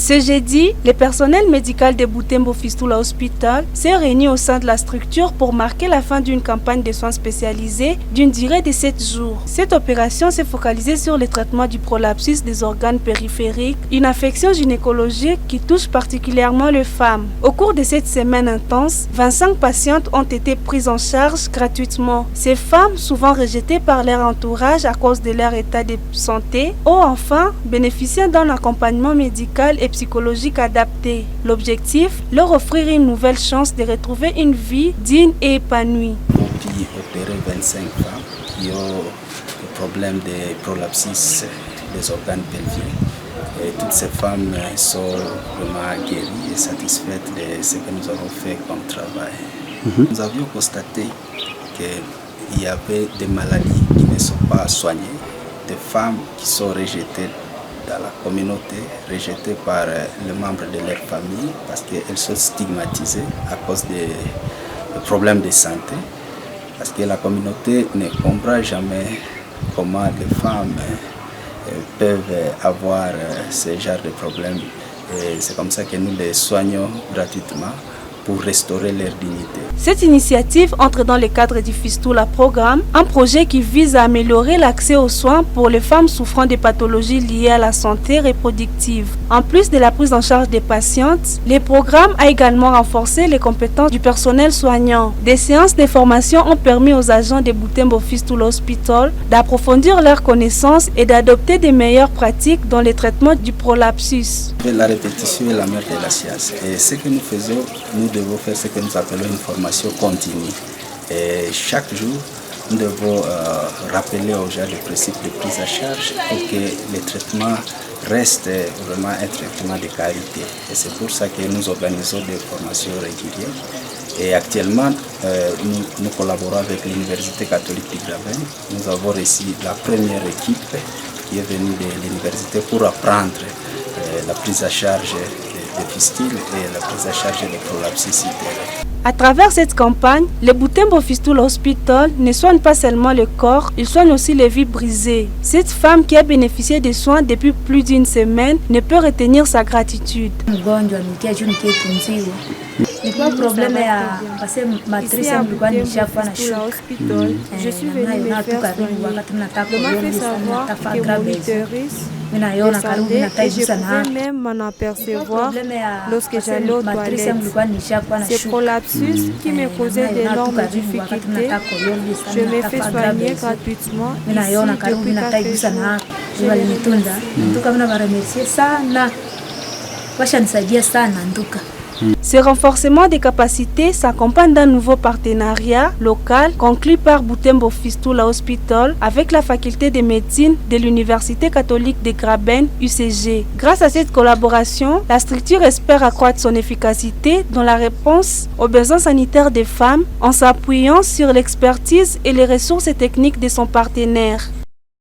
Ce jeudi, le personnel médical de Butembo Fistula Hospital s'est réuni au sein de la structure pour marquer la fin d'une campagne de soins spécialisés d'une durée de 7 jours. Cette opération s'est focalisée sur le traitement du prolapsus des organes périphériques, une affection gynécologique qui touche particulièrement les femmes. Au cours de cette semaine intense, 25 patientes ont été prises en charge gratuitement. Ces femmes, souvent rejetées par leur entourage à cause de leur état de santé, ont enfin bénéficié d'un accompagnement médical et psychologique adapté. L'objectif, leur offrir une nouvelle chance de retrouver une vie digne et épanouie. J'ai opéré 25 femmes qui ont le problème de prolapsus des organes pelviens. Et toutes ces femmes sont vraiment guéries et satisfaites de ce que nous avons fait comme travail. Nous avions constaté qu'il y avait des maladies qui ne sont pas soignées, des femmes qui sont rejetées dans la communauté, rejetées par les membres de leur famille parce qu'elles sont stigmatisées à cause des problèmes de santé. Parce que la communauté ne comprend jamais comment les femmes peuvent avoir ce genre de problèmes. Et c'est comme ça que nous les soignons gratuitement pour restaurer leur dignité. Cette initiative entre dans le cadre du Fistula Programme, un projet qui vise à améliorer l'accès aux soins pour les femmes souffrant de pathologies liées à la santé reproductive. En plus de la prise en charge des patientes, le programme a également renforcé les compétences du personnel soignant. Des séances de formation ont permis aux agents de Butembo Fistula Hospital d'approfondir leurs connaissances et d'adopter des meilleures pratiques dans le traitement du prolapsus. La répétition est la mère de la science. Et ce que nous faisons, nous devons faire ce que nous appelons une formation continue. Et chaque jour, nous devons rappeler aux gens le principe de prise à charge pour que le traitement reste vraiment un traitement de qualité. Et c'est pour ça que nous organisons des formations régulières. Et actuellement, nous collaborons avec l'Université catholique du Graben. Nous avons reçu la première équipe qui est venue de l'université pour apprendre la prise à charge des fistules et la prise à charge des prolapsus utérins. À travers cette campagne, le Butembo Fistula Hospital ne soigne pas seulement le corps, il soigne aussi les vies brisées. Cette femme qui a bénéficié des soins depuis plus d'une semaine ne peut retenir sa gratitude. Je suis venue me faire soigner. On m'a fait savoir que mon utérus descendait et je pouvais même m'en apercevoir lorsque j'allais aux toilettes. Ce prolapsus qui me causait d'énormes difficultés, je me fais soigner gratuitement ici depuis 4 jours. Ce renforcement des capacités s'accompagne d'un nouveau partenariat local conclu par Butembo Fistula Hospital avec la faculté de médecine de l'Université catholique de Graben, UCG. Grâce à cette collaboration, la structure espère accroître son efficacité dans la réponse aux besoins sanitaires des femmes en s'appuyant sur l'expertise et les ressources techniques de son partenaire.